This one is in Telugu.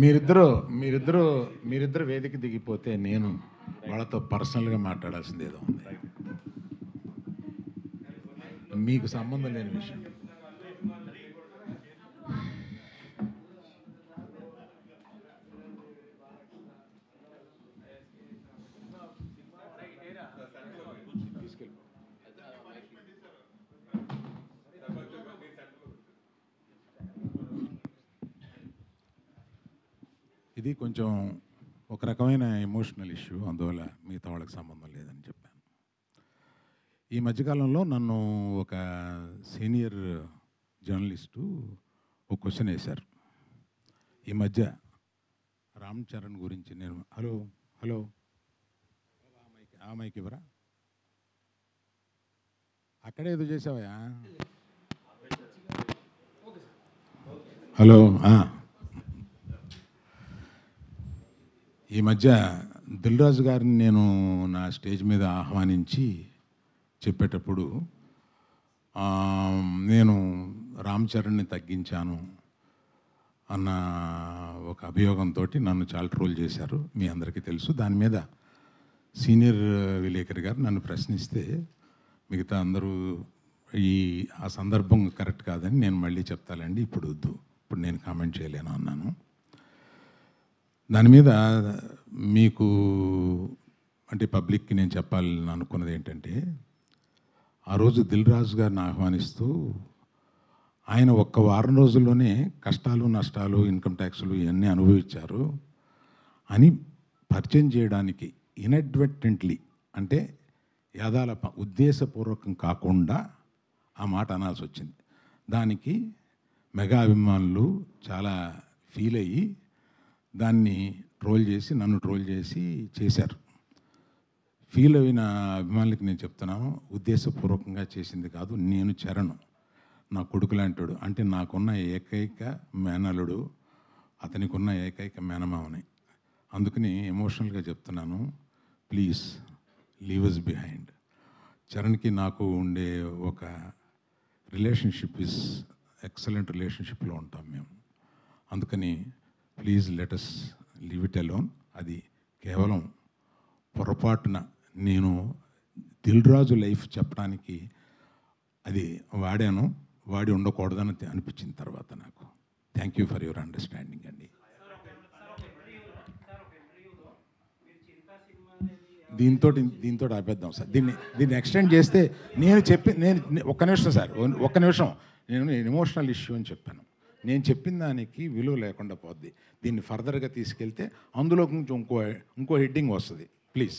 మీరిద్దరు మీరిద్దరు మీరిద్దరు వేదిక దిగిపోతే నేను వాళ్ళతో పర్సనల్గా మాట్లాడాల్సింది ఏదో ఉంది, మీకు సంబంధం లేని విషయం. ఇది కొంచెం ఒక రకమైన ఎమోషనల్ ఇష్యూ, అందువల్ల మిగతా వాళ్ళకి సంబంధం లేదని చెప్పాను. ఈ మధ్యకాలంలో నన్ను ఒక సీనియర్ జర్నలిస్టు ఒక క్వశ్చన్ వేశారు. ఈ మధ్య రామ్ చరణ్ గురించి నేను హలో హలో ఆ మైక్ ఇవ్వరా, అక్కడే ఏదో చేసావా, హలో. ఈ మధ్య దిల్ రాజు గారిని నేను నా స్టేజ్ మీద ఆహ్వానించి చెప్పేటప్పుడు నేను రామ్ చరణ్ని తగ్గించాను అన్న ఒక అభియోగంతో నన్ను చాలా ట్రోల్ చేశారు, మీ అందరికీ తెలుసు. దాని మీద సీనియర్ విలేకరి గారు నన్ను ప్రశ్నిస్తే మిగతా అందరూ ఆ సందర్భం కరెక్ట్ కాదని నేను మళ్ళీ చెప్తానండి, ఇప్పుడు వద్దు, ఇప్పుడు నేను కామెంట్ చేయలేను అన్నాను. దాని మీద మీకు అంటే పబ్లిక్కి నేను చెప్పాలని అనుకున్నది ఏంటంటే, ఆ రోజు దిల్ రాజు గారిని ఆహ్వానిస్తూ ఆయన ఒక్క వారం రోజుల్లోనే కష్టాలు నష్టాలు ఇన్కమ్ ట్యాక్స్లు ఇవన్నీ అనుభవించారు అని పరిచయం చేయడానికి ఇన్అడ్వర్టెంట్లీ అంటే యాదాల ఉద్దేశపూర్వకం కాకుండా ఆ మాట అనాల్సి వచ్చింది. దానికి మెగా అభిమానులు చాలా ఫీల్ అయ్యి దాన్ని ట్రోల్ చేసి నన్ను ట్రోల్ చేశారు. ఫీల్ అయిన అభిమానులకి నేను చెప్తున్నాను, ఉద్దేశపూర్వకంగా చేసింది కాదు. నేను చరణ్ నా కొడుకు లాంటాడు, అంటే నాకున్న ఏకైక మేనలుడు, అతనికి ఉన్న ఏకైక మేనమావని. అందుకని ఎమోషనల్గా చెప్తున్నాను, ప్లీజ్ లీవ్ అస్ బిహైండ్. చరణ్కి నాకు ఉండే ఒక రిలేషన్షిప్ ఇస్ ఎక్సలెంట్ రిలేషన్షిప్లో ఉంటాం మేము. అందుకని please let us leave it alone. అది కేవలం పొరపాటున నేను దిల్ రాజు లైఫ్ చెప్పడానికి అది వాడి ఉండకూడదని అనిపించిన తర్వాత నాకు. Thank you for your understanding అండి. దీంతో ఆపేద్దాం సార్, దీన్ని ఎక్స్టెండ్ చేస్తే నేను ఒక్క నిమిషం సార్, ఒక్క నిమిషం. నేను ఎమోషనల్ ఇష్యూ అని చెప్పాను. నేను చెప్పిన దానికి విలువ లేకుండా పోద్ది. దీన్ని ఫర్దర్గా తీసుకెళ్తే అందులో కొంచెం ఇంకో హెడ్డింగ్ వస్తుంది. ప్లీజ్.